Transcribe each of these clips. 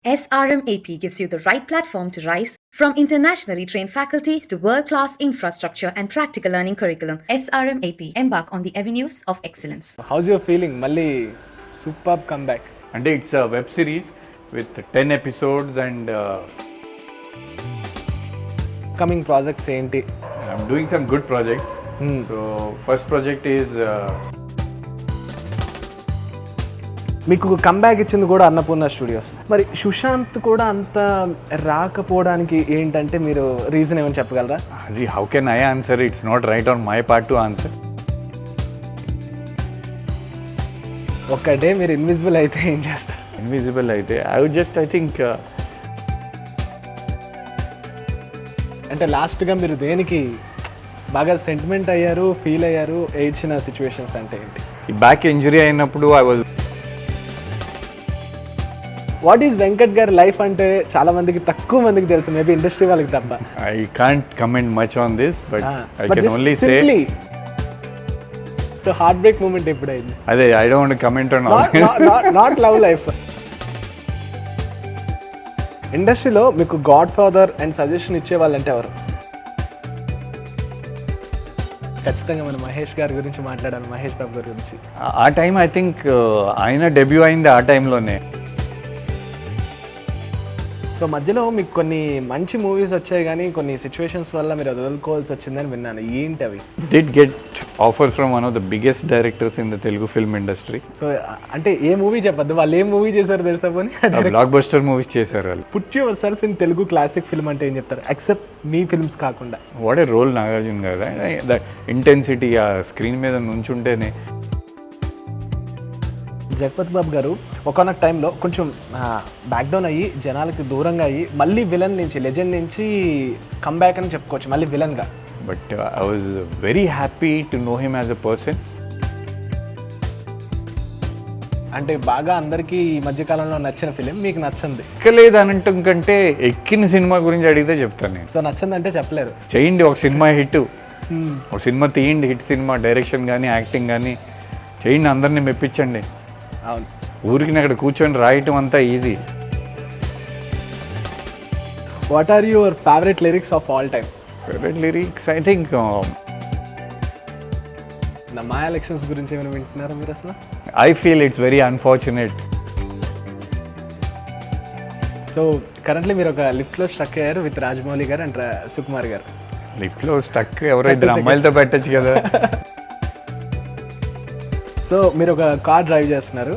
SRMAP gives you the right platform to rise from internationally trained faculty to world-class infrastructure and practical learning curriculum. SRMAP embark on the avenues of excellence. How's your feeling? Mali superb comeback. And it's a web series with 10 episodes and Coming projects ఏంటి? I'm doing some good projects. So first project is మీకు comeback ఇచ్చింది కూడా Annapurna studios. మరి సుశాంత్ కూడా అంత రాకపోవడానికి ఏంటంటే మీరు రీజన్ ఏమని చెప్పగలరా? how can I answer? It's not right on my part to answer. ఒక్క డే మీరు ఇన్విజిబుల్ అయితే ఏం చేస్తారు? Invisible అయితే I think అంటే లాస్ట్గా మీరు దేనికి బాగా సెంటిమెంట్ అయ్యారు, ఫీల్ అయ్యారు, ఏడ్చిన సిచ్యువేషన్స్ అంటే ఏంటి? ఈ బ్యాక్ ఇంజరీ అయినప్పుడు I was what is Venkat గారి లైఫ్ అంటే చాలా మందికి తక్కువ మందికి తెలుసు, మేబీ ఇండస్ట్రీ వాళ్ళకి తప్ప. I can't comment much on this, but I can only say so heart break moment ఎప్పుడైంది? అదే I don't want to comment on all. Not love life. ఇండస్ట్రీలో మీకు గాడ్ ఫాదర్ అండ్ సజెషన్ ఇచ్చే వాళ్ళంటే ఎవరు? ఖచ్చితంగా మనం మహేష్ గారి గురించి మాట్లాడాలి, మహేష్ బాబు గారి గురించి. ఆ టైం ఐ థింక్ ఆయన డెబ్యూ అయింది ఆ టైంలోనే. సో మధ్యలో మీకు కొన్ని మంచి మూవీస్ వచ్చాయి కానీ కొన్ని సిచ్యువేషన్స్ వల్ల మీరు వదులుకోవాల్సి వచ్చిందని విన్నాను. ఏంటి అవి? Did get offers from one of the biggest directors in the Telugu film industry. So అంటే ఏ మూవీ చెప్పద్దు, వాళ్ళు ఏ మూవీ చేశారు తెలుసా? పోనీ బ్లాక్ బస్టర్ మూవీస్ చేశారు వాళ్ళు. Put yourself in Telugu classic film అంటే ఏం చెప్తారు, ఎక్సెప్ట్ మీ ఫిల్మ్స్ కాకుండా? వాట్ ఏ రోల్ నాగార్జున గారు. దట్ ఇంటెన్సిటీ ఆ స్క్రీన్ మీద నుంచుంటేనే. జగపతి బాబు గారు ఒకనొక టైంలో కొంచెం బ్యాక్డౌన్ అయ్యి జనాలకి దూరంగా అయ్యి మళ్ళీ విలన్ నుంచి, లెజెండ్ నుంచి కమ్బ్యాక్ అని చెప్పుకోవచ్చు, మళ్ళీ విలన్గా. But I was very happy to know him as a person. అంటే బాగా అందరికీ ఈ మధ్యకాలంలో నచ్చిన ఫిలిం మీకు నచ్చింది? ఎక్కలేదు అని అంటాం కంటే ఎక్కిన సినిమా గురించి అడిగితే చెప్తాను నేను. సో నచ్చిందంటే చెప్పలేరు. చేయండి ఒక సినిమా హిట్, ఒక సినిమా తీయండి, హిట్ సినిమా, డైరెక్షన్ కానీ యాక్టింగ్ కానీ చేయండి, అందరినీ మెప్పించండి. అవును, ఊరికి అక్కడ కూర్చొని రాయటం అంతా easy. What are your favourite lyrics of all time? Favourite lyrics I think నా మా ఎలక్షన్స్ గురించి ఏమైనా వింటున్నారా మీరు అసలు? I feel it's very unfortunate. So currently మీరు ఒక లిఫ్ట్లో స్ట్రక్ అయ్యారు విత్ రాజమౌళి గారు అండ్ సుకుమార్ గారు. లిఫ్ట్లో స్టక్ ఎవరో ఇద్దరు అమ్మాయిలతో పెట్టచ్చు కదా. సో మీరు ఒక కార్ డ్రైవ్ చేస్తున్నారు,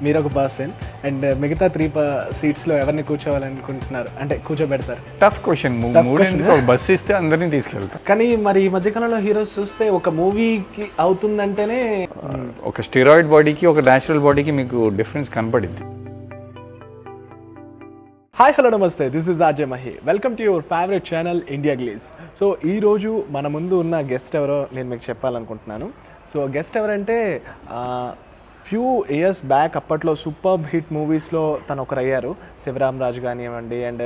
మీరు ఒక పర్సన్, అండ్ మిగతా 3 సీట్స్లో ఎవరిని కూర్చోవాలనుకుంటున్నారు, అంటే కూర్చోబెడతారు? Tough question. ఒక బస్సు ఇస్తే అందరినీ తీసుకెళ్తాం. కానీ మరి ఈ మధ్యకాలంలో హీరోస్ చూస్తే ఒక మూవీకి అవుతుందంటేనే ఒక స్టెరాయిడ్ బాడీకి ఒక న్యాచురల్ బాడీకి మీకు డిఫరెన్స్ కనపడింది. హాయ్ హలో నమస్తే, this is RJ Mahi. Welcome to your favourite channel India గ్లీజ్. So ఈరోజు మన ముందు ఉన్న గెస్ట్ ఎవరో నేను మీకు చెప్పాలనుకుంటున్నాను. సో గెస్ట్ ఎవరంటే ఫ్యూ ఇయర్స్ బ్యాక్ అప్పట్లో సూపర్బ్ హిట్ మూవీస్లో తను ఒకరు అయ్యారు. శివరామ్ రాజు కానివ్వండి, అండ్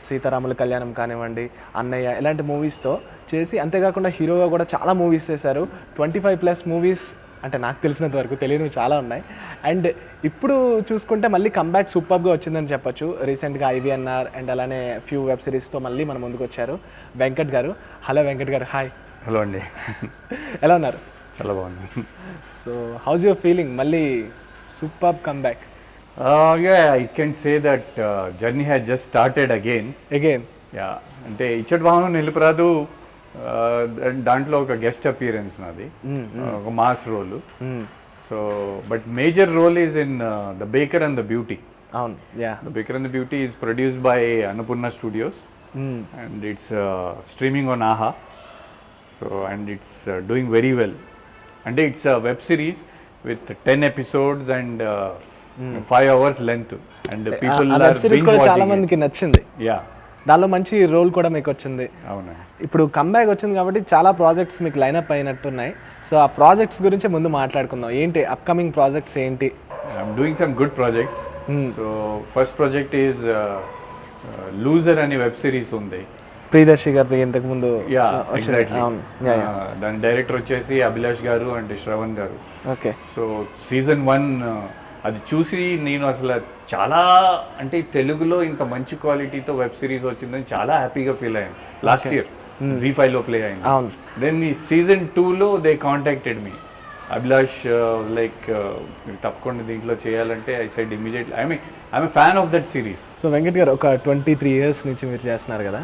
సీతారాముల కళ్యాణం కానివ్వండి, అన్నయ్య, ఇలాంటి మూవీస్తో చేసి, అంతేకాకుండా హీరోగా కూడా చాలా మూవీస్ చేశారు. 25+ మూవీస్ అంటే నాకు తెలిసినంత వరకు, తెలియనివి చాలా ఉన్నాయి. అండ్ ఇప్పుడు చూసుకుంటే మళ్ళీ కంబ్యాక్ సూపర్గా వచ్చిందని చెప్పొచ్చు. రీసెంట్గా ఐవీఎన్ఆర్ అండ్ అలానే ఫ్యూ వెబ్ సిరీస్తో మళ్ళీ మన ముందుకు వచ్చారు వెంకట్ గారు. హలో వెంకట్ గారు. హాయ్. హలో అండి. ఎలా ఉన్నారు? చాలా బాగుంది. So how's your feeling? మళ్ళీ superb comeback. I can say that journey has just started again. Yeah, అంటే ఇచ్చటి వాహనం నిలుపురాదు దాంట్లో ఒక గెస్ట్ అపియరెన్స్ నాది, ఒక mass role. So but major role is in the baker and the beauty. అవును, yeah. The baker and the beauty is produced by Annapurna studios and it's streaming on Aha. So and it's doing very well. అంటే it's web series with 10 episodes and 5 hours length. And people web series కూడా చాలా మందికి నచ్చింది. Yeah, దానిలో మంచి role కూడా మీకు వచ్చింది. అవునా. ఇప్పుడు కంబ్యాక్ వచ్చింది కాబట్టి చాలా ప్రాజెక్ట్స్ మీకు లైనప్ అయినట్టున్నాయి. సో ఆ ప్రాజెక్ట్స్ గురించి ముందు మాట్లాడుకుందాం. ఏంటి అప్కమింగ్ ప్రాజెక్ట్స్ ఏంటి? I'm doing some good projects. So first project is loser అనే వెబ్ సిరీస్ ఉంది. ప్రియదర్శి గారు ఇంతకు ముందు. Yeah, exactly. దాని డైరెక్టర్ వచ్చేసి అభిలాష్ గారు అండ్ శ్రవణ్ గారు. ఓకే. సో సీజన్ 1 అది చూసి నేను అసలు చాలా అంటే తెలుగులో ఇంత మంచి క్వాలిటీతో వెబ్ సిరీస్ వచ్చిందని చాలా హ్యాపీగా ఫీల్ అయ్యాను లాస్ట్ ఇయర్ Z5లో ప్లే అయింది. దెన్ ఈ సీజన్ 2లో they contacted me Abhilash like మీరు తప్పకుండా దీంట్లో చేయాలంటే I said immediately I'm fan of that series. So Venkat గారు ఒక 23 years నుంచి మీరు చేస్తున్నారు కదా,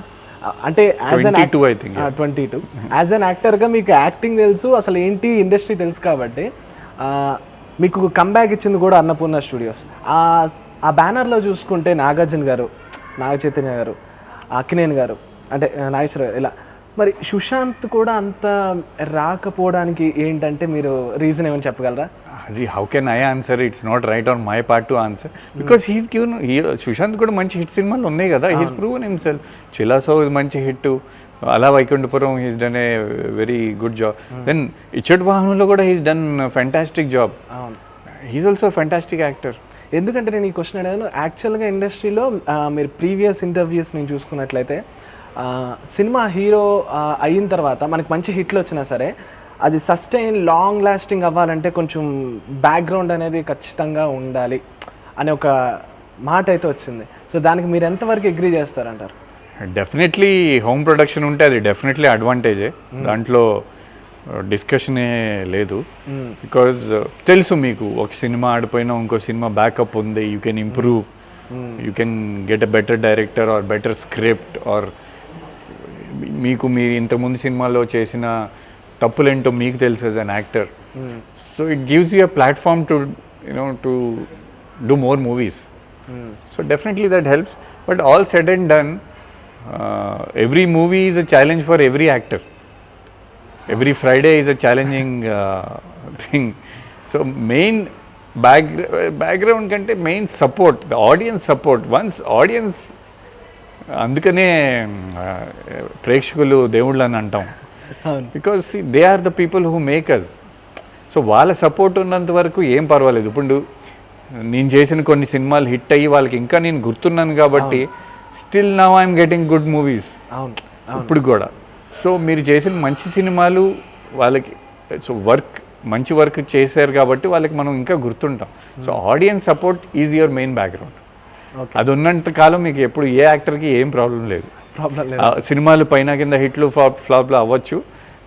అంటే as an 22 I think 22 as an యాక్టర్గా మీకు యాక్టింగ్ తెలుసు, అసలు ఏంటి ఇండస్ట్రీ తెలుసు కాబట్టి మీకు కంబ్యాక్ ఇచ్చింది కూడా అన్నపూర్ణ స్టూడియోస్. ఆ బ్యానర్లో చూసుకుంటే నాగార్జున గారు, నాగ చైతన్య గారు, అక్కినేని గారు, అంటే నాగేశ్వర ఇలా, మరి సుశాంత్ కూడా అంత రాకపోవడానికి ఏంటంటే మీరు రీజన్ ఏమైనా చెప్పగలరా? అది how can I answer, it's not right on my part to answer because he's given. Sushanth కూడా మంచి హిట్ సినిమాలు ఉన్నాయి కదా, హీస్ ప్రూవెన్ హిమ్సెల్ఫ్. చిలాసో మంచి హిట్, అలా Vaikunthapuram he's done a very good job. Then Ichchati వాహనంలో కూడా he's done fantastic job. He's also fantastic actor. ఎందుకంటే నేను ఈ క్వశ్చన్ అడిగాను, యాక్చువల్గా ఇండస్ట్రీలో మీరు ప్రీవియస్ ఇంటర్వ్యూస్ నేను చూసుకున్నట్లయితే సినిమా హీరో అయిన తర్వాత మనకి మంచి హిట్లు వచ్చినా సరే అది సస్టైన్ లాంగ్ లాస్టింగ్ అవ్వాలంటే కొంచెం బ్యాక్గ్రౌండ్ అనేది ఖచ్చితంగా ఉండాలి అనే ఒక మాట అయితే వచ్చింది. సో దానికి మీరు ఎంతవరకు అగ్రీ చేస్తారంటారు? డెఫినెట్లీ హోమ్ ప్రొడక్షన్ ఉంటే అది డెఫినెట్లీ అడ్వాంటేజే, దాంట్లో డిస్కషనే లేదు. బికాజ్ తెలుసు మీకు ఒక సినిమా ఆడిపోయినా ఇంకో సినిమా బ్యాకప్ ఉంది, you can improve, you can get a better director or better script, or మీకు మీరు ఇంతకుముందు సినిమాలో చేసిన తప్పులేంటో మీకు తెలుసు as an actor. So it gives you a platform to to do more movies. So definitely that helps. But all said and done, every movie is a challenge for every actor. Every Friday is a challenging thing. So main background kante main support, the audience support. Once audience, అందుకనే ప్రేక్షకులు దేవుళ్ళు అని అంటాం, because they are the people who make us. So వాళ్ళ support ఉన్నంత వరకు ఏం పర్వాలేదు. ఇప్పుడు నేను చేసిన కొన్ని సినిమాలు హిట్ అయ్యి వాళ్ళకి ఇంకా నేను గుర్తున్నాను కాబట్టి still now I'm getting good movies ఇప్పుడు కూడా. సో మీరు చేసిన మంచి సినిమాలు వాళ్ళకి, సో మంచి వర్క్ చేశారు కాబట్టి వాళ్ళకి మనం ఇంకా గుర్తుంటాం. So audience support is your main background. అది ఉన్నంత కాలం మీకు ఎప్పుడు ఏ యాక్టర్కి ఏం ప్రాబ్లం లేదు. సినిమాలు పైన కింద హిట్లు ఫ్లాప్లు అవ్వచ్చు,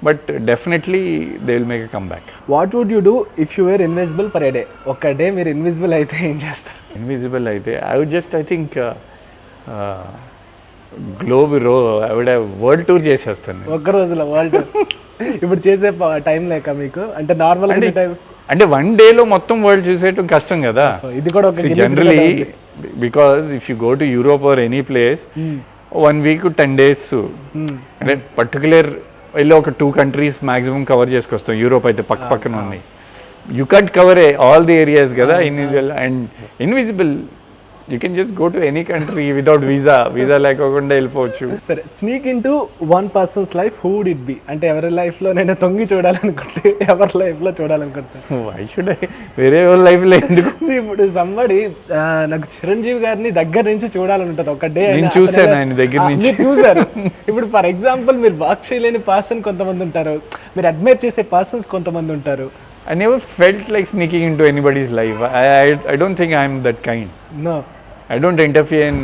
but definitely they will make a comeback. What would you do if you were invisible for a day? ఒక డే మీరు ఇన్విజిబుల్ అయితే ఏం చేస్తారు? ఇన్విజిబుల్ అయితే ఐ థింక్ వరల్డ్ టూర్ చేసేస్తాను. ఒక్క రోజులో వరల్డ్ టూర్ ఇప్పుడు చేసే టైం లేక మీకు, అంటే నార్మల్ టైం అంటే వన్ డేలో మొత్తం వరల్డ్ చూసేయటం కష్టం కదా. ఇది కూడా ఒక generally because if you go to Europe or any place 1 week 10 days, అంటే పర్టికులర్ వెళ్ళి ఒక 2 countries మాక్సిమం కవర్ చేసుకొస్తాం. యూరోప్ అయితే పక్క పక్కన ఉన్నాయి, you can't cover all the areas కదా. And invisible you can just go to any country without visa లేకుండా వెళ్ళిపోవచ్చు. సరే, sneak in to one person's life, who would it be? అంటే ఎవరి లైఫ్లో నేను తొంగి చూడాలనుకుంటే ఎవరి లైఫ్లో చూడాలనుకుంటాను? వై షుడ్ ఐ వేరే వాళ్ళ లైఫ్లో ఎందుకు? ఇప్పుడు సంబడి నాకు చిరంజీవి గారిని దగ్గర నుంచి చూడాలని ఉంటుంది ఒక డే. నేను చూసాను ఆయన దగ్గర నుంచి. చూసారు. ఇప్పుడు ఫర్ ఎగ్జాంపుల్ మీరు వాక్ చేయలేని పర్సన్ కొంతమంది ఉంటారు, మీరు అడ్మైర్ చేసే పర్సన్స్ కొంతమంది ఉంటారు. I never felt like sneaking into anybody's life. I don't think I'm that kind. No. I don't interfere in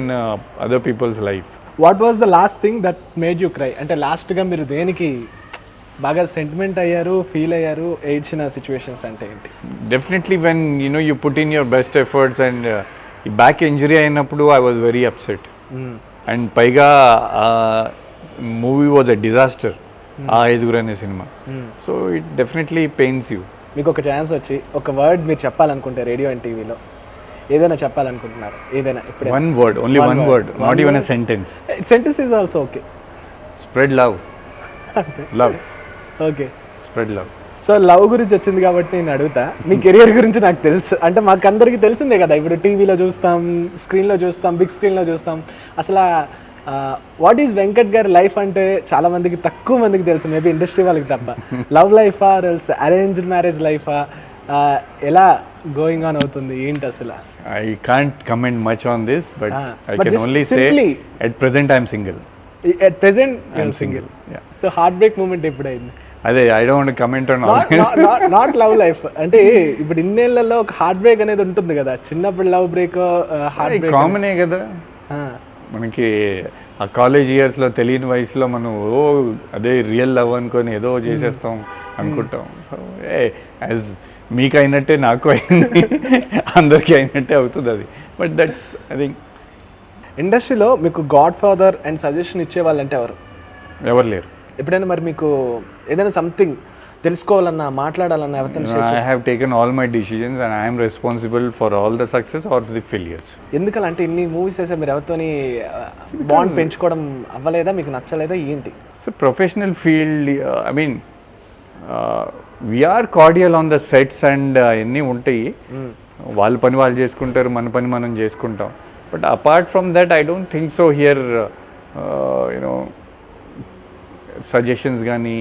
other people's life. What was the last thing that made you cry? అంటే లాస్ట్గా మీరు దేనికి బాగా sentiment అయ్యారు, feel అయ్యారు, ఏడ్చిన situations అంటే ఏంటి? Definitely when you put in your best efforts and back injury అయినప్పుడు I was very upset. And పైగా movie was a disaster. ఆ ఐదుగురు అనే cinema. So it definitely pains you. మీకు ఒక ఛాన్స్ వచ్చి ఒక వర్డ్ మీరు చెప్పాలనుకుంటే రేడియో అండ్ టీవీలో ఏదైనా చెప్పాలనుకుంటున్నారు, ఏదైనా ఇప్పుడు one word, only one word, not even a sentence. Sentence is also okay. Spread love. Love. Okay. Spread love. So love గురించి వచ్చింది కాబట్టి నేను అడుగుతా, మీ కెరియర్ గురించి నాకు తెలుసు, అంటే మాకు అందరికీ తెలిసిందే కదా, ఇప్పుడు టీవీలో చూస్తాం, స్క్రీన్లో చూస్తాం, బిగ్ స్క్రీన్లో చూస్తాం. అసలు వాట్ ఈజ్ వెంకట్ గారి లైఫ్ అంటే చాలా మందికి, తక్కువ మందికి తెలుసు, మేబీ ఇండస్ట్రీ వాళ్ళకి తప్ప. లవ్ లైఫా, ఎల్స్ అరేంజ్డ్ మ్యారేజ్ లైఫా, ఎలా గోయింగ్ ఆన్ అవుతుంది, ఏంటి అసలు? I can't comment much on this, but I can only say at present I'm single. At present I'm single. Yeah. So heart break moment ఎప్పుడైంది? అదే I don't comment on not love life అంటే ఇప్పుడు ఇన్నేళ్లలో ఒక heart break అనేది ఉంటుంది కదా, చిన్నప్పుడు love break heart break కామనే కదా మనకి. ఆ కాలేజ్ ఇయర్స్లో తెలియని వయసులో మనం అదే రియల్ లవ్ అనుకొని ఏదో చేసేస్తాం అనుకుంటాం. యాజ్ మీకు అయినట్టే నాకు అయింది, అందరికీ అయినట్టే అవుతుంది అది. బట్ దట్స్ ఐ థింక్ ఇండస్ట్రీలో మీకు గాడ్ ఫాదర్ అండ్ సజెషన్ ఇచ్చే వాళ్ళంటే ఎవరు లేరు. ఎప్పుడైనా మరి మీకు ఏదైనా సంథింగ్ తెలుసుకోవాలన్నా మాట్లాడాలన్నా ఎవరితో? I have taken all my decisions and I am responsible for all the success or the failures. ఎందుకలా అంటే ఇన్ని మూవీస్ చేసే మీరు ఎవరితోని బాండ్ పెంచుకోవడం అవ్వలేదా, మీకు నచ్చలేదా ఏంటి? It's a professional field. I mean, we are cordial on the sets and అన్నీ ఉంటాయి. వాళ్ళ పని వాళ్ళు చేసుకుంటారు, మన పని మనం చేసుకుంటాం. But apart from that, I don't think so here, suggestions కానీ,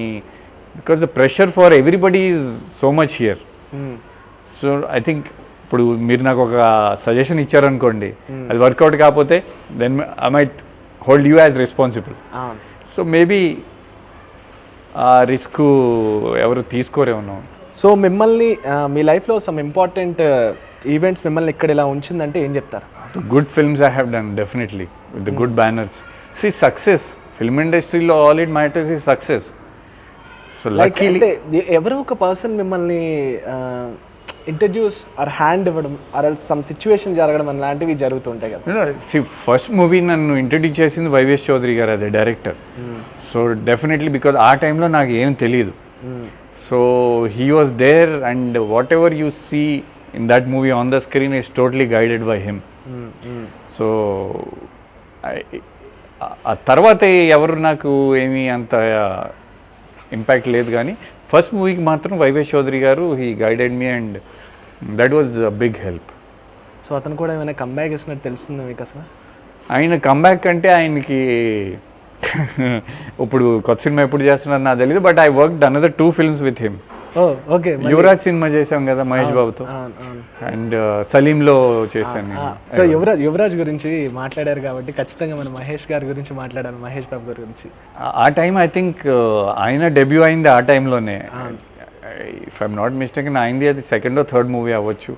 because the pressure for everybody is so much here. So I think ఇప్పుడు మీరు నాకు ఒక సజెషన్ ఇచ్చారనుకోండి, అది వర్కౌట్ కాకపోతే then I might hold you as responsible. So maybe ఆ risk ఎవరు తీసుకోరేమో. సో మిమ్మల్ని మీ లైఫ్లో సమ్ ఇంపార్టెంట్ ఈవెంట్స్ మిమ్మల్ని ఇక్కడ ఇలా ఉంచిందంటే ఏం చెప్తారు? Good films I have done definitely with the good banners. See success film ఇండస్ట్రీలో all it matters is success. So like అంటే ఎవరో ఒక పర్సన్ మిమ్మల్ని ఇంట్రడ్యూస్ ఆర్ హ్యాండ్ ఇవ్వడం ఆర్ సమ్ సిచ్యువేషన్ జరగడం అలాంటివి జరుగుతుంటాయి కదా. ఫస్ట్ మూవీ నన్ను ఇంట్రడ్యూస్ చేసింది YVS Chowdary garu as a director. So definitely because ఆ టైంలో నాకు ఏం తెలియదు. So he was there and whatever you see in that movie on the screen is totally guided by him. So ఆ తర్వాత ఎవరు నాకు ఏమీ అంత ఇంపాక్ట్ లేదు, కానీ ఫస్ట్ మూవీకి మాత్రం వైవిఎస్ చౌదరి గారు he guided me and that was a big help. So అతను కూడా ఏమైనా కంబ్యాక్ ఇస్తున్నట్టు తెలుస్తుంది మీకు అసలు? ఆయన కంబ్యాక్ అంటే ఆయనకి ఇప్పుడు కొత్త సినిమా ఎప్పుడు చేస్తున్నారు నాకు తెలియదు, but I worked another 2 films with him. Okay, Yuvraj cinema చేసాం కదా మహేష్ బాబుతో, అండ్ సలీంలో చేశాను. సో యువరాజ్ గురించి మాట్లాడారు కాబట్టి ఖచ్చితంగా మనం మహేష్ గారి గురించి మాట్లాడాలి, మహేష్ బాబు గారి గురించి. ఆ టైం ఐ థింక్ ఆయన డెబ్యూ అయింది ఆ టైంలోనే. ఇఫ్ ఐఎమ్ నాట్ మిస్టేక్ అయింది అది 2nd or 3rd మూవీ అవ్వచ్చు,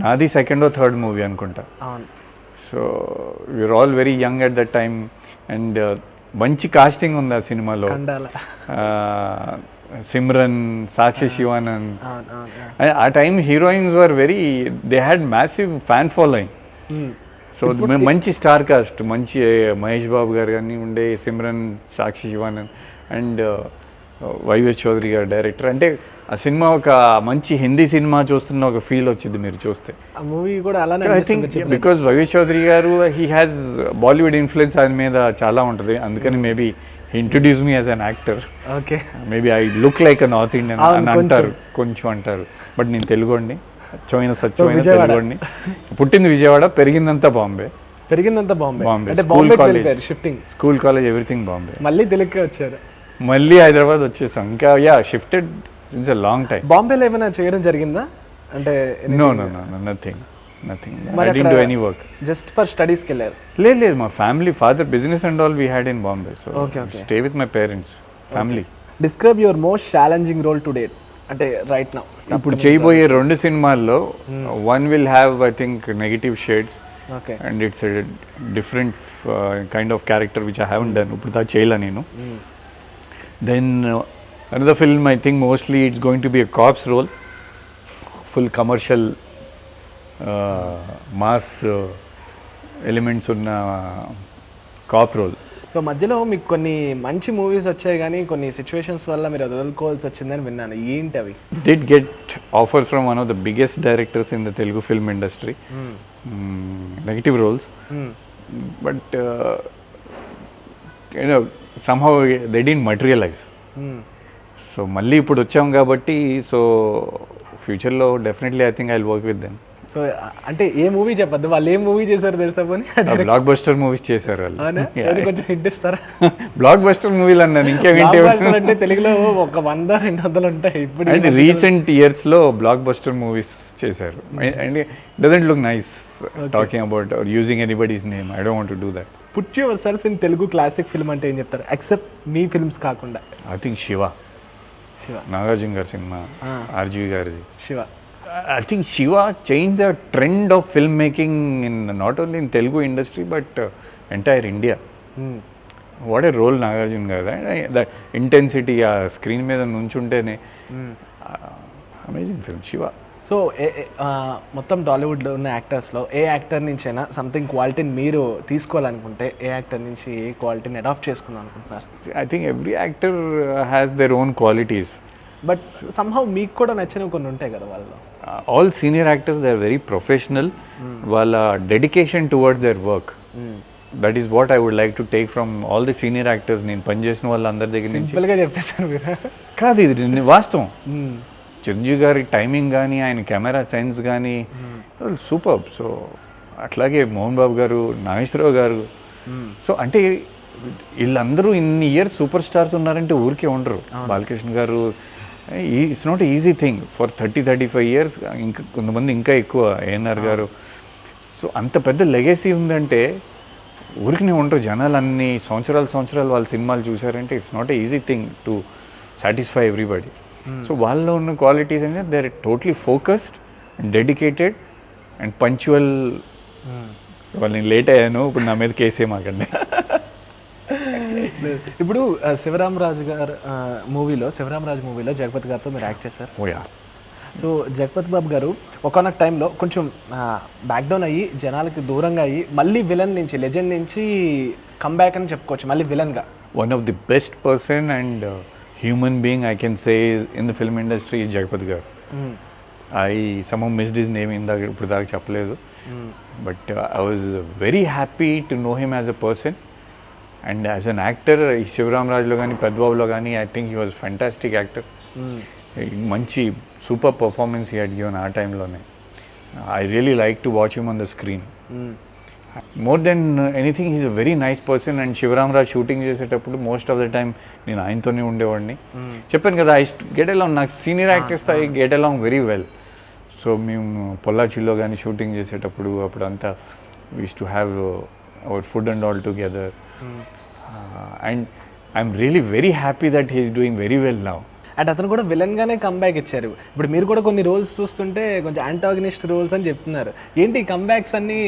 నాది 2nd or 3rd మూవీ అనుకుంటా. So we're all very young at that time and మంచి కాస్టింగ్ ఉంది ఆ సినిమాలో. సిమ్రన్, సాక్షి శివానంద్. ఆ time heroines were very, they had massive fan following. So మంచి స్టార్ కాస్ట్, మంచి మహేష్ బాబు గారు కానీ ఉండే, సిమ్రన్, సాక్షి శివానంద్ అండ్ వైవిఎస్ చౌదరి గారు డైరెక్టర్. అంటే ఆ సినిమా ఒక మంచి హిందీ సినిమా చూస్తున్న ఒక ఫీల్ వచ్చింది మీరు చూస్తే. ఆ మూవీ కూడా అలానే I think because YVS Chowdary గారు హీ హ్యాస్ బాలీవుడ్ ఇన్ఫ్లుయెన్స్ ఆయన మీద చాలా ఉంటుంది, అందుకని maybe he introduced me as an actor. Okay. Maybe I look like a North Indian అని అంటారు, కొంచెం అంటారు. బట్ నేను తెలుగు అండి, స్వచ్ఛమైన తెలుగు అండి. పుట్టింది విజయవాడ, పెరిగిందంతా బాంబే. అంటే school college, shifting school college everything Bombay. మళ్ళీ తెలుగుకే వచ్చారు, మళ్ళీ హైదరాబాద్ వచ్చేసాం. ఇంకా shifted since a long time. బాంబేలో ఏమైనా చేయడం జరిగిందా అంటే? No nothing. I didn't do any work. Just for studies కి వెళ్ళారు? లేదు, మా family, father business and all we had in Bombay, so stay with my parents, family. Describe your most challenging role to date, అంటే right now. ఇప్పుడు చేయబోయే 2 సినిమాల్లో one will have I think negative shades, and it's a different kind of character which I haven't done. ఇప్పుడు దా చేయలా నేను. Then another film I think mostly it's going to be a corpse role, full commercial mass elements ఉన్న cop role. So మధ్యలో మీకు కొన్ని మంచి movies వచ్చాయి కానీ కొన్ని సిచ్యువేషన్స్ వల్ల మీరు వదులుకోవాల్సి వచ్చిందని విన్నాను, ఏంటి అవి? Did get offers from one of the biggest directors in the Telugu film industry, negative roles, but somehow they didn't materialize. So మళ్ళీ ఇప్పుడు వచ్చాం కాబట్టి సో ఫ్యూచర్లో definitely I think I will work with them. So అంటే ఏ movie చెప్పద్దు, వాళ్ళు ఏ movie చేశారు తెలుసా? బ్లాక్ బస్టర్ మూవీస్ చేశారు వాళ్ళు. కొంచెం హిట్ ఇస్తారా? బ్లాక్ బస్టర్ మూవీలు అన్నాను, ఇంకేంటి అంటే తెలుగులో ఒక 100-200 ఉంటాయి. ఇప్పుడు అంటే రీసెంట్ ఇయర్స్ లో బ్లాక్ బస్టర్ మూవీస్ చేశారు. And doesn't look nice talking about or using anybody's name. I don't want to do that. Put yourself in Telugu classic film అంటే ఏం చెప్తారు, ఎక్సెప్ట్ మీ ఫిల్మ్స్ కాకుండా? I think Shiva. నాగార్జున గారి సినిమా, ఆర్జీవి గారిది Shiva. I think Shiva changed the trend of filmmaking in not only in Telugu industry but entire India. What a role Nagarjuna garu. The intensity ఆ screen మీద నుంచుంటేనే అమేజింగ్ ఫిల్మ్ శివ. సో మొత్తం టాలీవుడ్లో ఉన్న యాక్టర్స్లో ఏ actor నుంచైనా something క్వాలిటీని మీరు తీసుకోవాలనుకుంటే ఏ యాక్టర్ నుంచి ఏ క్వాలిటీని అడాప్ట్ చేసుకుందాం అనుకుంటున్నారు? I think every actor has their own qualities. But somehow మీకు కూడా నచ్చినవి కొన్ని ఉంటాయి కదా వాళ్ళలో. All senior actors, they are very professional. వాళ్ళ dedication towards their work. That is what I would like to take from all the senior actors. నేను పనిచేసిన వాళ్ళందరి దగ్గర నుంచి. సింపుల్గా చెప్పేశాను మీరు. కాదు, ఇది వాస్తవం. చిరంజీవి గారి టైమింగ్ కానీ, ఆయన కెమెరా సెన్స్ కానీ సూపర్. సో అట్లాగే మోహన్ బాబు గారు, నాగేశ్వరరావు గారు. సో అంటే వీళ్ళందరూ ఇన్ని ఇయర్స్ సూపర్ స్టార్స్ ఉన్నారంటే ఊరికే ఉండరు. బాలకృష్ణ గారు, it's not easy thing for 30-35 years. ఇంకా కొంతమంది ఇంకా ఎక్కువ, ఏఎన్ఆర్ గారు. సో అంత పెద్ద లెగసీ ఉందంటే ఊరికనే ఉండరు. జనాలు అన్ని సంవత్సరాలు వాళ్ళ సినిమాలు చూసారంటే it's not a easy thing to satisfy everybody. So వాళ్ళలో ఉన్న క్వాలిటీస్ అంటే they are totally focused and dedicated and punctual. వాళ్ళని లేట్ అయ్యాను, ఇప్పుడు నా మీద కేసే మాకండి. ఇప్పుడు శివరామరాజు మూవీలో జగపతి గారితో మీరు యాక్ట్ చేశారు. ఓయా. సో జగపతి బాబు గారు ఒకనొక టైంలో కొంచెం బ్యాక్డౌన్ అయ్యి జనాలకి దూరంగా అయ్యి మళ్ళీ విలన్ నుంచి, లెజెండ్ నుంచి కమ్బ్యాక్ అని చెప్పుకోవచ్చు, మళ్ళీ విలన్గా. One of the best person and human being I can say in the film industry Jagapathi garu. I somehow missed his name ఇప్పుడు దాకా చెప్పలేదు. But I was very happy to know him as a person. And as an actor శివరామరాజులో కానీ పెద్దబాబులో కానీ I think he was fantastic actor. మంచి super performance he had given ఆ టైంలోనే. I really like to watch him on the screen. More than anything he's a very nice person. And Sivaramaraju shooting చేసేటప్పుడు most of the time నేను ఆయనతోనే ఉండేవాడిని. చెప్పాను కదా, I get along, నాకు senior యాక్టర్స్తో I get along very well. So మేము పొల్లాచిలో కానీ షూటింగ్ చేసేటప్పుడు అప్పుడంతా we use to have our food and all together. And I'm really very happy that he's doing very well now. And అతను కూడా విలన్గానే comeback ఇచ్చారు. ఇప్పుడు మీరు కూడా కొన్ని రోల్స్ చూస్తుంటే కొంచెం యాంటాగనిస్ట్ రోల్స్ అని చెప్తున్నారు. ఏంటి కంబ్యాక్స్ అన్నీ?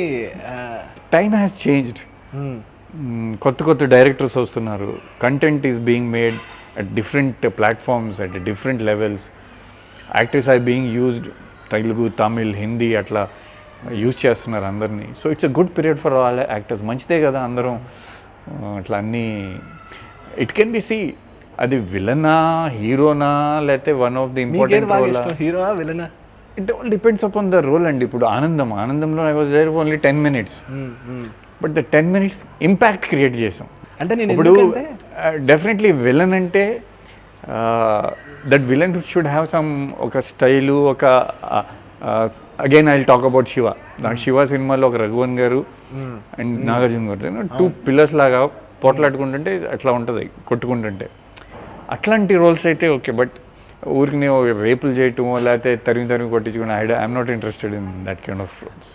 Time has changed. కొత్త డైరెక్టర్స్ వస్తున్నారు. Content is being made at different platforms, at different levels. Actors are being used, Telugu, Tamil, Hindi అట్లా యూజ్ చేస్తున్నారు అందరినీ. So it's a good period for all actors. మంచిదే కదా అందరం అట్లా అన్నీ. ఇట్ కెన్ బి సీ అది విలనా, హీరోనా, లేకపోతే one of the important role. హీరోనా, విలనా? It all depends upon the role అండి. ఇప్పుడు ఆనందంలో I was there only 10 minutes. But the 10 minutes impact create చేసాం. అంటే నేను ఇప్పుడు డెఫినెట్లీ విలన్ అంటే that villain should have some ఒక స్టైలు, ఒక again I will talk about Shiva. నాకు శివ సినిమాలో ఒక రఘువన్ గారు అండ్ నాగార్జున గారు 2 pillars లాగా పోట్లాడుకుంటుంటే అట్లా ఉంటుంది, కొట్టుకుంటుంటే. అట్లాంటి రోల్స్ అయితే ఓకే. బట్ ఊరికి రేపులు చేయటమో లేకపోతే తరిమి కొట్టించుకుని I'm not interested in that kind of roles.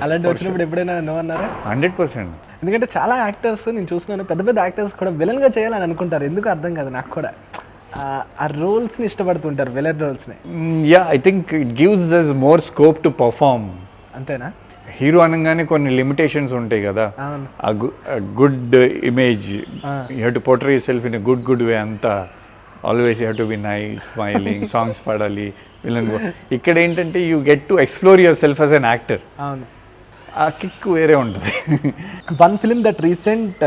అలాంటి వచ్చినప్పుడు ఎప్పుడైనా నో అన్నారా? 100%. ఎందుకంటే చాలా యాక్టర్స్ నేను చూస్తున్నాను, పెద్ద యాక్టర్స్ కూడా విలన్గా చేయాలని అనుకుంటారు. ఎందుకు అర్థం కాదు నాకు కూడా. ఆ రోల్స్ని ఇష్టపడుతుంటారు, విలన్ రోల్స్ని. Yeah, I think it gives us more scope to perform. అంతేనా? హీరో అనగానే కొన్ని లిమిటేషన్స్ ఉంటాయి కదా. ఆ good image, you have to portray yourself in a good way. అంతా always you have to be nice, smiling, songs పాడాలి, villain. ఇక్కడ ఏంటంటే you get to explore yourself as an actor. అవును, ఆ kick వేరే ఉంటుంది. One film that recent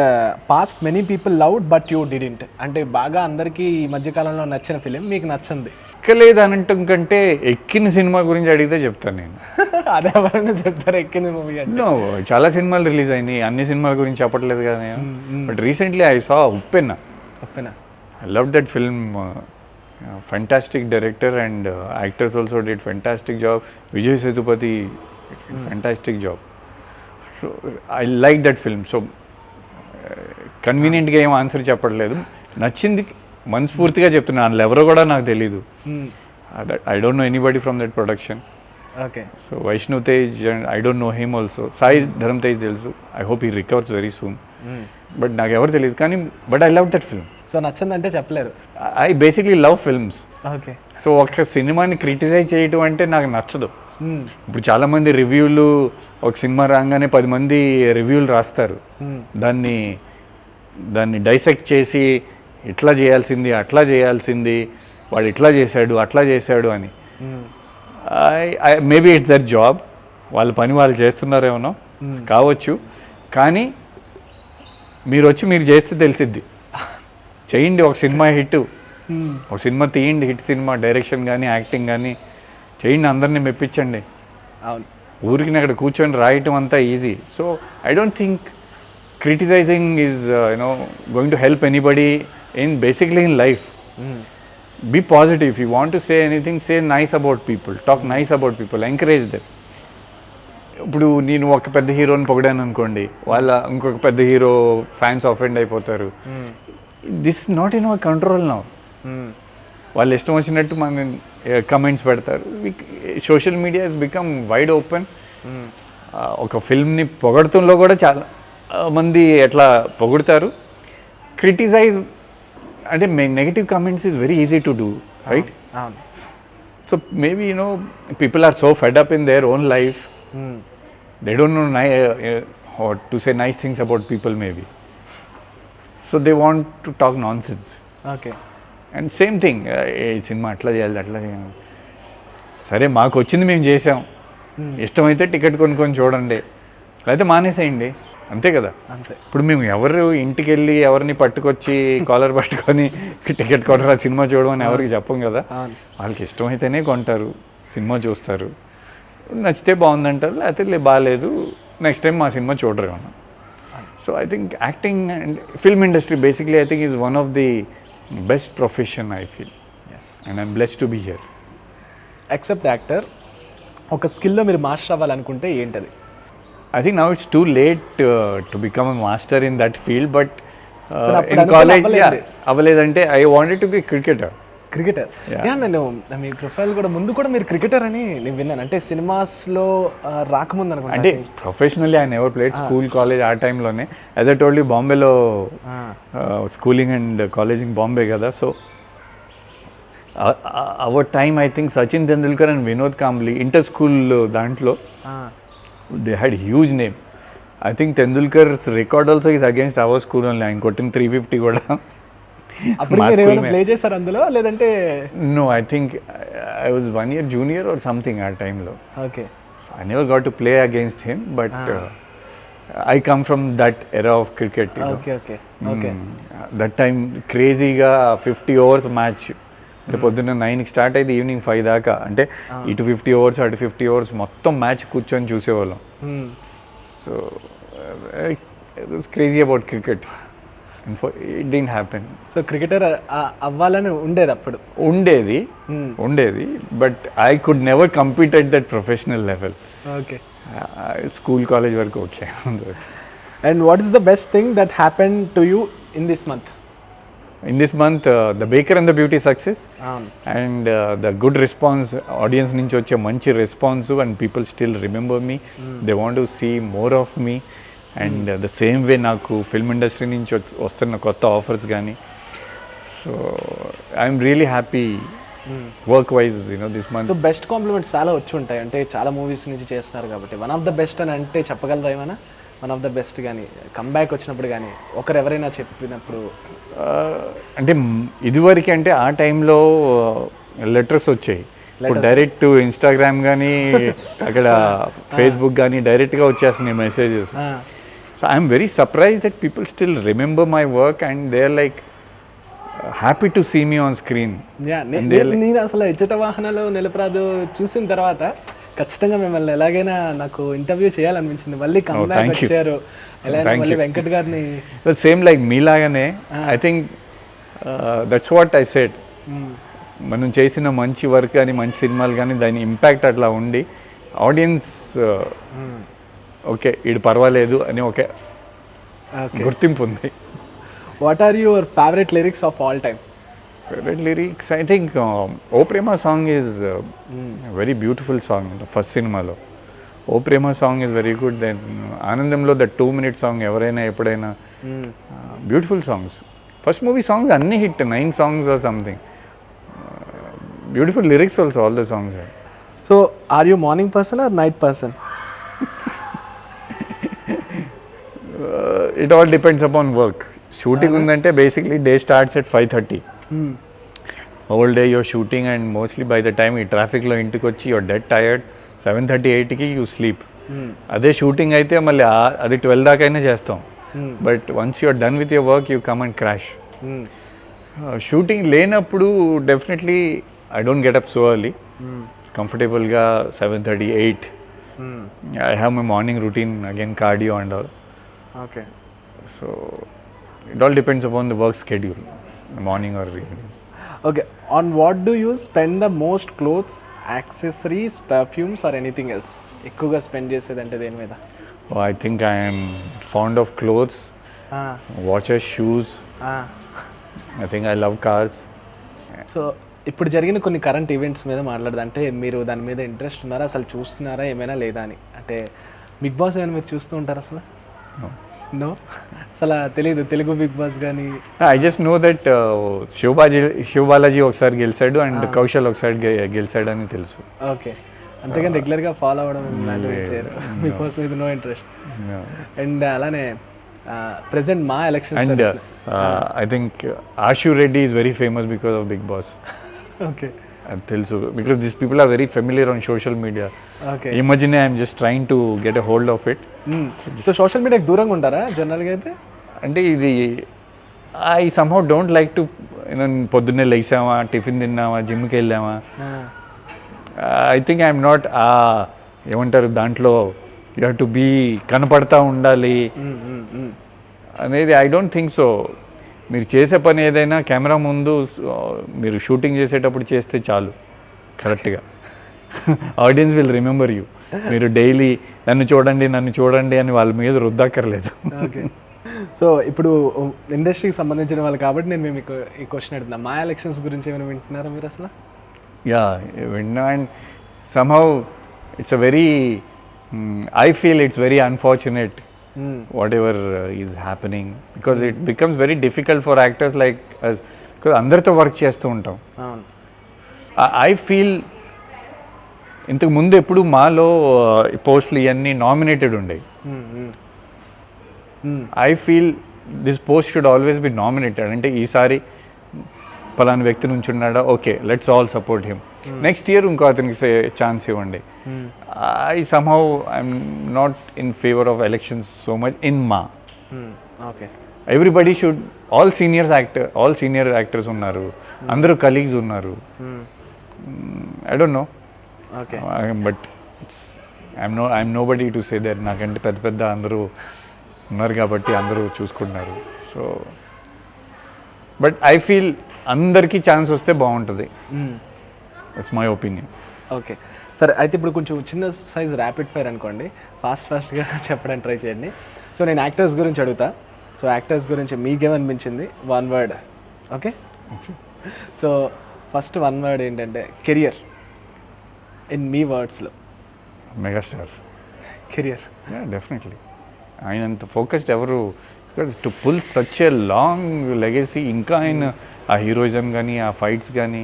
past many people loved but you didn't, అంటే బాగా అందరికీ ఈ మధ్యకాలంలో నచ్చిన ఫిలిం, మీకు నచ్చింది? ఎక్కలేదు అని అంటాం కంటే ఎక్కిన సినిమా గురించి అడిగితే చెప్తాను నేను. అదే ఎవరైనా చెప్తారు ఎక్కిన మూవీ అంటే? చాలా సినిమాలు రిలీజ్ అయినాయి, అన్ని సినిమాల గురించి చెప్పట్లేదు కదా నేను. But recently I saw Uppena. I love that film. Fantastic director and actors also did fantastic job. Vijay Sethupathi fantastic job. So I like that film. So కన్వీనియంట్గా ఏం ఆన్సర్ చెప్పట్లేదు, నచ్చింది మనస్ఫూర్తిగా చెప్తున్నాను. అందులో ఎవరో కూడా నాకు తెలీదు. I don't know anybody from that production. Okay. So Vaishnav Tej and I don't know him also. Sai Dharam Tej తెలుసు. I hope he recovers very soon. But నాకు ఎవరు తెలియదు కానీ but I love that film. So నచ్చిందంటే చెప్పలేరు. I basically love films. Okay. So ఒక సినిమాని criticise చేయడం అంటే నాకు నచ్చదు. ఇప్పుడు చాలామంది రివ్యూలు ఒక సినిమా రాగానే 10 మంది రివ్యూలు రాస్తారు, దాన్ని డైసెక్ట్ చేసి ఇట్లా చేయాల్సింది అట్లా చేయాల్సింది, వాడు ఇట్లా చేశాడు అట్లా చేశాడు అని. మేబీ ఇట్స్ దర్ జాబ్, వాళ్ళ పని వాళ్ళు చేస్తున్నారేమో కావచ్చు, కానీ మీరు చేస్తే తెలిసిద్ది. చేయండి ఒక సినిమా హిట్, ఒక సినిమా తీయండి, హిట్ సినిమా, డైరెక్షన్ కానీ యాక్టింగ్ కానీ చేయండి, అందరినీ మెప్పించండి. అవును, ఊరికి అక్కడ కూర్చొని రాయటం అంతా easy. So I don't think criticising is going to help anybody in basically in life. Be positive. You want to say anything, say nice about people, talk nice about people, encourage them. ఇప్పుడు నేను ఒక పెద్ద హీరోని పొగిడాను అనుకోండి, ఇంకొక పెద్ద hero fans offend అయిపోతారు. This is not in our control now. వాళ్ళు ఇష్టం వచ్చినట్టు మన కమెంట్స్ పెడతారు. Social media is become wide open. ఒక ఫిల్మ్ని పొగడతంలో కూడా చాలా మంది ఎట్లా పొగుడతారు. క్రిటిసైజ్ అంటే negative comments is very easy to do, right? So maybe people are so fed up in their own life, they don't know to say nice things about people maybe. So they want to talk nonsense. Okay. And same thing, ఈ cinema అట్లా చేయాలి అట్లా చేయాలి. సరే, మాకు వచ్చింది మేము చేసాం, ఇష్టమైతే టికెట్ కొనుక్కొని చూడండి, లేకపోతే మానేసేయండి, అంతే కదా. అంతే. ఇప్పుడు మేము ఎవరు ఇంటికి వెళ్ళి ఎవరిని పట్టుకొచ్చి కాలర్ పట్టుకొని టికెట్ కొనరా సినిమా చూడడం అని ఎవరికి చెప్పం కదా. వాళ్ళకి ఇష్టమైతేనే కొంటారు, సినిమా చూస్తారు, నచ్చితే బాగుందంటారు, లేకపోతే బాగాలేదు, నెక్స్ట్ టైం మా సినిమా చూడరు అన్న. So I think acting and film industry basically I think is one of the best profession I feel. And I'm blessed to be here. Except actor, ఒక స్కిల్లో మీరు మాస్టర్ అవ్వాలనుకుంటే ఏంటది? I think now it's too late to become a master in that field, but in college, అవ్వలేదంటే I wanted to be a cricketer. Cricketer. నేను మీ profile కూడా ముందు కూడా మీరు క్రికెటర్ అని నేను విన్నాను, అంటే సినిమాస్లో రాకముందు అనుకుంటా. అంటే professionally I never played, school college ఆ టైంలోనే. యాజ్ ఐ టోల్డ్ యూ, బాంబేలో స్కూలింగ్ అండ్ కాలేజింగ్ బాంబే కదా. So our time I think Sachin Tendulkar and Vinod Kambli inter school దాంట్లో they had huge name. I think Tendulkar's record also is against our school only. ఆయన కొట్టిన 350 కూడా అప్పుడు మీరు ఏమైనా ప్లే చేశారు అందులో, లేదంటే? No, I think I was 1 year junior or something ఆ టైంలో. Okay. I never got to play against him, but I come from that era of cricket. Okay. That time క్రేజీగా 50 overs మ్యాచ్, అంటే పొద్దున్న 9కి start అయితే evening 5 దాకా, అంటే ఇటు 50 overs అటు 50 overs మొత్తం మ్యాచ్ కూర్చొని చూసేవాళ్ళం. So it was crazy about cricket. It didn't happen. So cricketer అవ్వాలని ఉండేది అప్పుడు? ఉండేది, but I could never compete at that professional level. Okay. School college వరకు okay. And what is the best thing that happen to you in this month? In this month, the Baker and the Beauty success, and the good response, audience నుంచి వచ్చే మంచి response, and people still remember me. They want to see more of me, and the same way నాకు film industry నుంచి వస్తున్న కొత్త offers కానీ. So I'm really happy work wise this month. So best compliments చాలా వచ్చి ఉంటాయి, అంటే చాలా మూవీస్ నుంచి చేస్తున్నారు కాబట్టి. వన్ ఆఫ్ ద బెస్ట్ అని అంటే చెప్పగలరా ఏమైనా? వన్ ఆఫ్ ద బెస్ట్ కానీ, కంబ్యాక్ వచ్చినప్పుడు కానీ, ఒకరు ఎవరైనా చెప్పినప్పుడు? అంటే ఇదివరకు అంటే ఆ టైంలో లెటర్స్ వచ్చాయి. ఇప్పుడు డైరెక్ట్ ఇన్స్టాగ్రామ్ కానీ అక్కడ ఫేస్బుక్ కానీ డైరెక్ట్గా వచ్చేస్తున్నాయి messages. So I'm very surprise that people still remember my work and they are like happy to see me on screen. నేను అసలు ఇచ్చట వాహనాలు నిలపరాదు చూసిన తర్వాత ఖచ్చితంగా మిమ్మల్ని ఎలాగైనా నాకు ఇంటర్వ్యూ చేయాలనిపించింది. మళ్ళీ కంబ్యాక్ వచ్చారు, మళ్ళీ వెంకట్ గారిని. సేమ్ లైక్ మీలాగానే I think that's what I said. మనం చేసిన మంచి వర్క్ కానీ మంచి సినిమాలు కానీ దాని ఇంపాక్ట్ అట్లా ఉండి ఆడియన్స్ ఓకే ఇది పర్వాలేదు అని ఒక గుర్తింపు ఉంది. What are your favourite lyrics of all time? Favorite lyrics, I think O Prema song is a very beautiful song. The first cinema lo O Prema song is very good. Then Anandamlo the 2-minute song evaraina eppudaina beautiful songs. First movie songs అన్ని hit, 9 songs or something. Beautiful lyrics also, all the songs. So are you morning person or night person? It all depends upon work. Shooting ఉందంటే basically day starts at 5:30. Whole day you're shooting and mostly by the time ఈ ట్రాఫిక్లో ఇంటికి వచ్చి you're dead tired. 7:30, 8కి you sleep. అదే shooting అయితే మళ్ళీ అది 12 దాకైనా చేస్తాం. But once you're done with your work you come and crash. Shooting లేనప్పుడు definitely I don't get up so early. కంఫర్టబుల్గా 7:30, 8. I have my morning routine again, cardio and all. Okay. So it all depends upon the work schedule, morning or evening. Okay. On what do you spend the most? Clothes, accessories, perfumes or anything else? ఎక్కువగా spend చేసేది అంటే దేని మీద? I think I am fond of clothes, watches, shoes. I think I love cars. So ఇప్పుడు జరిగిన కొన్ని current events మీద మాట్లాడదు, అంటే మీరు దాని మీద ఇంట్రెస్ట్ ఉన్నారా, అసలు చూస్తున్నారా ఏమైనా లేదా అని? అంటే బిగ్ బాస్ ఏమైనా మీరు చూస్తూ ఉంటారు అసలు? నో, అసలు తెలీదు తెలుగు బిగ్ బాస్ కానీ? I just know that Sivabalaji ఒకసారి గెలిచాడు అండ్ కౌశల్ ఒకసారి గెలిచాడు అని తెలుసు. ఓకే. అంతేగాని రెగ్యులర్గా ఫాలో అవ్వడం లాంటివి చేయరు బిగ్ బాస్ మీద? No interest. అండ్ అలానే ప్రెసెంట్ మా elections and I think Ashu Reddy is very famous because of Bigg Boss. Okay. అది తెలుసు because this people are very familiar on social media. Okay. ఈ మధ్యనే I'm just trying to get a hold of it. So social మీడియాకి దూరంగా ఉంటారా జనరల్గా అయితే? అంటే ఇది I somehow don't like to పొద్దున్నే లేసామా, టిఫిన్ తిన్నామా, జిమ్కి వెళ్ళామా. ఐ థింక్ ఐఎమ్ నాట్ ఏమంటారు దాంట్లో యూ హ్యావ్ టు బీ కనపడతా ఉండాలి అనేది. I don't think so. మీరు చేసే పని ఏదైనా కెమెరా ముందు మీరు షూటింగ్ చేసేటప్పుడు చేస్తే చాలు కరెక్ట్గా. Audience will remember you. మీరు డైలీ నన్ను చూడండి అని వాళ్ళ మీద రుద్దక్కర్లేదు. ఓకే. సో ఇప్పుడు ఇండస్ట్రీకి సంబంధించిన వాళ్ళు కాబట్టి నేను మీకు ఈ క్వశ్చన్ అడుగుతున్నా, మా ఎలక్షన్స్ గురించి ఏమైనా వింటున్నారా మీరు అసలు? యా, విన్నా. And somehow it's a very, I feel it's very unfortunate whatever is happening because it becomes very difficult for actors like us because అందరితో వర్క్ చేస్తూ ఉంటాం. ఐ ఫీల్ ఇంతకు ముందు ఎప్పుడు మాలో పోస్టులు ఇవన్నీ నామినేటెడ్ ఉండేవి. I feel this post should always be nominated. అంటే ఈసారి పలానా వ్యక్తి నుంచి ఉన్నాడా, okay let's all support him. Next year ఇంకో అతనికి ఛాన్స్ ఇవ్వండి. I somehow I'm not in favor of elections so much in Ma. Okay. Everybody should, all senior actors unnaru, andaru colleagues unnaru. I don't know. Okay. But I'm nobody to say that nakante pedda andaru unnaru kabatti andaru chuskunnaru. So but I feel andarki chance vaste baaguntadi. That's my opinion. Okay. సరే, అయితే ఇప్పుడు కొంచెం చిన్న size rapid fire అనుకోండి, ఫాస్ట్గా చెప్పడానికి try చేయండి. So నేను యాక్టర్స్ గురించి అడుగుతా. సో యాక్టర్స్ గురించి మీకేమనిపించింది? 1 word. Okay. So first 1 word ఏంటంటే కెరియర్ ఇన్ మీ వర్డ్స్లో. మెగాస్టార్. కెరియర్? డెఫినెట్లీ. ఆయన అంత ఫోకస్డ్ ఎవరు, because to pull such a long legacy, ఇంకా ఆయన ఆ హీరోయిజం కానీ ఆ ఫైట్స్ కానీ.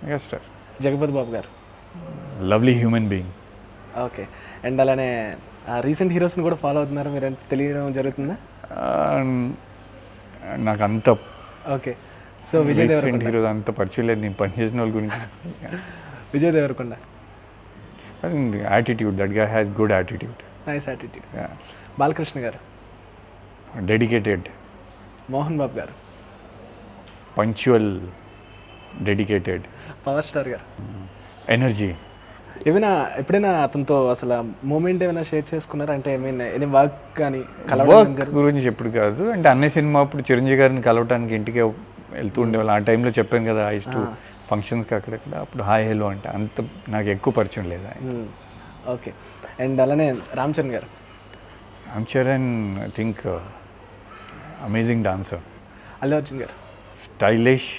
Megastar. Jagapathi Babu garu. Lovely human being. Okay. And అలానే రీసెంట్ హీరోస్ని కూడా ఫాలో అవుతున్నారు మీరు, తెలియడం జరుగుతుందా? నాకు అంత okay. So Vijay Devarakonda heroes అంత పరిచయం లేదు నేను పనిచేసిన వాళ్ళ గురించి. Vijay Devarakonda. Attitude, that guy has good attitude. Nice attitude. Balakrishna garu. Dedicated. Mohan Babu garu. Punctual, dedicated. Power star garu. Energy. ఏమైనా ఎప్పుడైనా అతనితో అసలు మూమెంట్ ఏమైనా షేర్ చేసుకున్నారా? అంటే ఏమైనా వర్క్ కానీ వర్క్ గురించి ఎప్పుడు కాదు. అంటే అన్ని సినిమా అప్పుడు చిరంజీవి గారిని కలవటానికి ఇంటికి వెళ్తూ ఉండేవాళ్ళు. ఆ టైంలో చెప్పాను కదా, ఐ టు ఫంక్షన్స్కి అక్కడక్కడ, అప్పుడు హాయ్ హెలో అంటే అంత నాకు ఎక్కువ పరిచయం లేదు. ఓకే. అండ్ అలానే Ram Charan garu. Ram Charan I think amazing dancer. Allu Arjun garu. Stylish,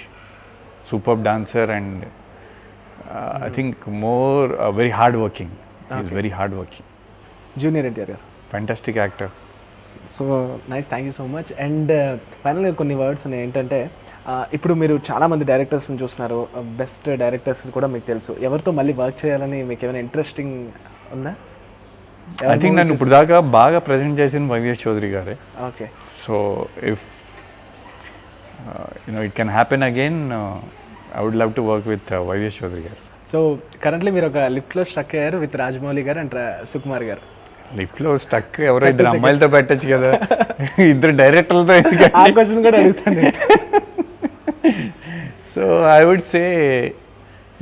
super dancer and I think more very hard working. He's very hard working. Junior NTR గారు. Fantastic actor. So nice, thank you so much. And ఫైనల్గా కొన్ని వర్డ్స్ ఉన్నాయి ఏంటంటే, ఇప్పుడు మీరు చాలామంది డైరెక్టర్స్ని చూస్తున్నారు, బెస్ట్ డైరెక్టర్స్ కూడా మీకు తెలుసు. ఎవరితో మళ్ళీ వర్క్ చేయాలని మీకు ఏమైనా ఇంట్రెస్టింగ్ ఉందా? ఐ థింక్ నన్ను ఇప్పుడు దాకా బాగా ప్రజెంట్ చేసిన వైవిఎస్ చౌదరి గారే. Okay. So if it can happen again, I would love to work with YVS Chowdary garu. So currently మీరు ఒక లిఫ్ట్లో స్ట్రక్ అయ్యారు విత్ రాజమౌళి గారు అండ్ సుకుమార్ గారు. లిఫ్ట్లో స్టక్ ఎవరో ఇద్దరు అమ్మాయిలతో పెట్టచ్చు కదా, ఇద్దరు డైరెక్టర్లతో. ఆ క్వశ్చన్ కూడా అడుగుతాను. So I would say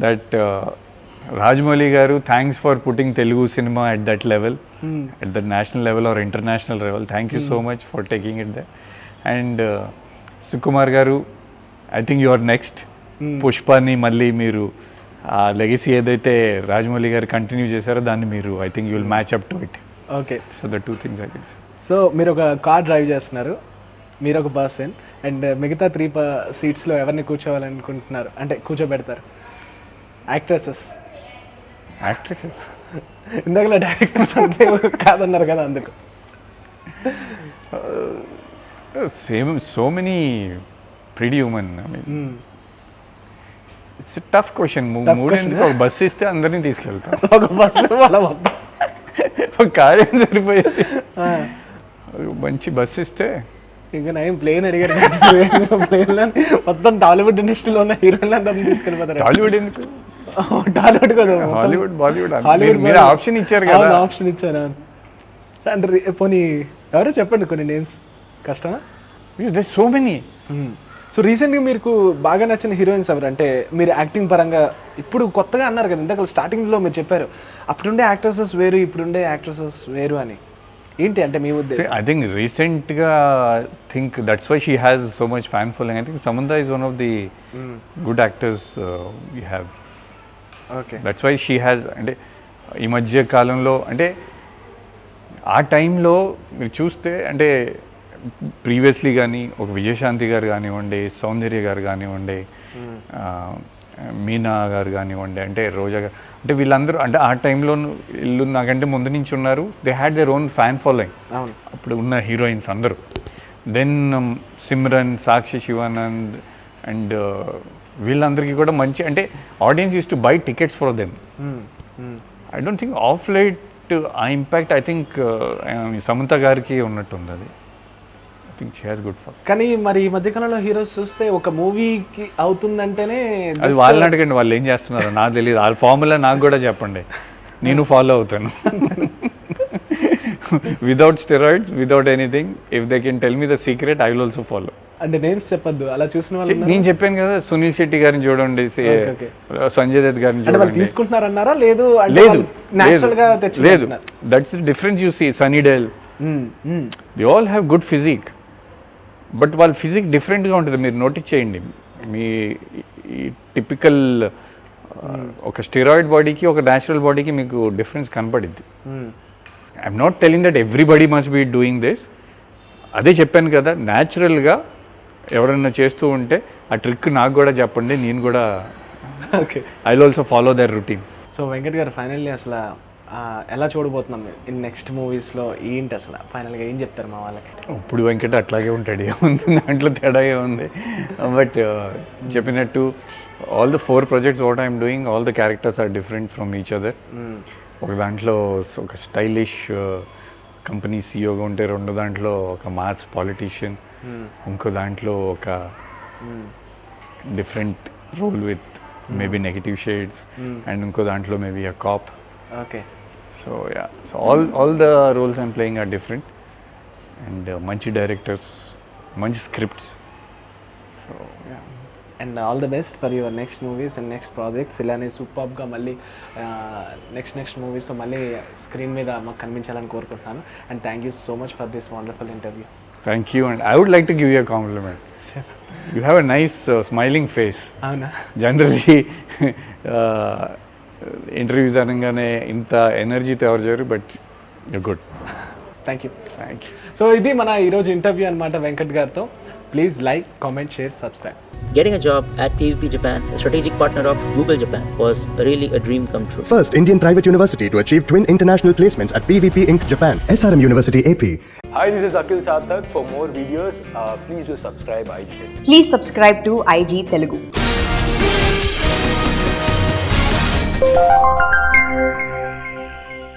that Rajamouli garu, thanks for putting Telugu cinema at that level, at the national level or international level. Thank you so much for taking it the. And Sukumar garu, I think you are next. పుష్పాని మళ్ళీ మీరు ఆ legacy ఏదైతే రాజమౌళి గారు continue చేశారో దాన్ని మీరు, I think you will match up to it. Okay. So the two things I can say. So మీరు ఒక కార్ డ్రైవ్ చేస్తున్నారు, మీరు ఒక పర్సన్, అండ్ మిగతా 3 సీట్స్లో ఎవరిని కూర్చోవాలనుకుంటున్నారు, అంటే కూర్చోబెడతారు? యాక్ట్రెసెస్. యాక్ట్రెసెస్ ఇందాకలా డైరెక్టర్స్ అంటే కాదన్నారు కదా, అందుకు. Same so many pretty human. I mean it's tough question. మూడేందుకు ఒక బస్సు ఇస్తే అందరినీ తీసుకెళ్తాం. ఒక బస్సు వాళ్ళ మొత్తం ఒక కార్ ఏం సరిపోయేది, మంచి బస్సు ఇస్తే. ఇంకా నేను ప్లేన్ అడిగారు, ప్లేన్లో మొత్తం టాలీవుడ్ ఇండస్ట్రీలో ఉన్న హీరోయిన్లు అందరినీ తీసుకెళ్ళిపోతారు. టాలీవుడ్ ఎందుకు? టాలీవుడ్ కదా, హాలీవుడ్, బాలీవుడ్. హాలీవుడ్ మీరు ఆప్షన్ ఇచ్చారు కదా. ఆప్షన్ ఇచ్చారా అంటే పోనీ ఎవరో చెప్పండి కొన్ని నేమ్స్. కష్టమా? So many. సో రీసెంట్గా మీకు బాగా నచ్చిన హీరోయిన్స్ ఎవరు? అంటే మీరు యాక్టింగ్ పరంగా ఇప్పుడు కొత్తగా అన్నారు కదా, ఇందాక స్టార్టింగ్లో మీరు చెప్పారు అప్పుడుండే యాక్ట్రెసెస్ వేరు ఇప్పుడుండే యాక్ట్రెసెస్ వేరు అని. ఏంటి అంటే మీ ఉద్దేశం? ఐ థింక్ రీసెంట్గా think that's why she has so much fan following. I think Samantha is one of the good actors we have. Okay. That's why she has. అంటే ఈ మధ్య కాలంలో, అంటే ఆ టైంలో మీరు చూస్తే, అంటే ప్రీవియస్లీ కానీ ఒక విజయశాంతి గారు కానివ్వండి, సౌందర్య గారు కానివ్వండి, మీనా గారు కానివ్వండి, అంటే రోజా గారు, అంటే వీళ్ళందరూ అంటే ఆ టైంలో వీళ్ళు నాకంటే ముందు నుంచి ఉన్నారు. They had their own fan following అప్పుడు ఉన్న హీరోయిన్స్ అందరూ. దెన్ సిమ్రన్, సాక్షి శివానంద్ అండ్ వీళ్ళందరికీ కూడా మంచి, అంటే audience used to buy tickets for them. I don't think of light a impact I think Samantha గారికి ఉన్నట్టుంది. అది I think she has good for. కానీ మరి ఈ మధ్యకాలంలో హీరోస్ చూస్తే ఒక మూవీకి అవుతుందంటేనే అది వాళ్ళని అడగండి, వాళ్ళు ఏం చేస్తున్నారు నాకు తెలియదు. వాళ్ళ ఫార్ములా నాకు కూడా చెప్పండి, నేను ఫాలో అవుతాను. Without steroids, without anything, if they can tell me the secret, I will also follow. అంటే నేమ్స్ చెప్పొద్దు, అలా చూసిన వాళ్ళు. నేను చెప్పాను కదా, సునీల్ శెట్టి గారిని చూడండి, సంజయ్ దత్ గారిని చూడండి. తీసుకుంటున్నారన్నారా? లేదు లేదు, లేదు. That's the difference you see. Sunny Deol, they all have good physique, but వాళ్ళ ఫిజిక్ డిఫరెంట్గా ఉంటుంది. మీరు నోటీస్ చేయండి, మీ టిపికల్ ఒక స్టెరాయిడ్ బాడీకి ఒక న్యాచురల్ బాడీకి మీకు డిఫరెన్స్ కనపడిద్ది. I'm not telling that everybody must be doing this. అదే చెప్పాను కదా, న్యాచురల్గా ఎవరన్నా చేస్తూ ఉంటే ఆ ట్రిక్ నాకు కూడా చెప్పండి, నేను కూడా I will also follow their routine. So Venkat garu, finally అసలు ఎలా చూడబోతున్నాం ఇన్ నెక్స్ట్ మూవీస్లో? ఏంటి అసలు ఫైనల్గా ఏం చెప్తారు మా వాళ్ళకి? ఇప్పుడు వెంకట్ అట్లాగే ఉంటాడు, ఏముంది దాంట్లో తేడా ఏముంది. బట్ చెప్పినట్టు all the 4 projects what I'm doing, all the characters are different from each other. ఒక దాంట్లో ఒక స్టైలిష్ కంపెనీ సీఈఓగా ఉంటే, రెండో దాంట్లో ఒక మాస్ పాలిటీషియన్, ఇంకో దాంట్లో ఒక different role with maybe negative shades, and ఇంకో దాంట్లో maybe a cop. Okay. So yeah, so all the roles I'm playing are different, and మంచి డైరెక్టర్స్, మంచి scripts. So yeah, and all the best for your next movies and next projects. ఇలానే సూపర్గా మళ్ళీ next movies మళ్ళీ screen మీద మాకు కనిపించాలని కోరుకుంటున్నాను. And thank you so much for this wonderful interview. Thank you, and I would like to give you a compliment. You have a nice smiling face. అవునా? Generally interviews అనగానే ఇంత ఎనర్జీతో ఎవరు చేయరు, but you good. Thank you. Thank you. So ఇది మన ఈరోజు interview అనమాట వెంకట్ గారితో. Please like, comment, share, subscribe. Getting a job at PVP Japan, a strategic partner of Google Japan, was really a dream come true. First Indian private university to achieve twin international placements at PVP Inc. Japan, SRM University AP. Hi, this is Akhil Sarthak. For more videos, please do subscribe IG Telugu. Please subscribe to IG Telugu.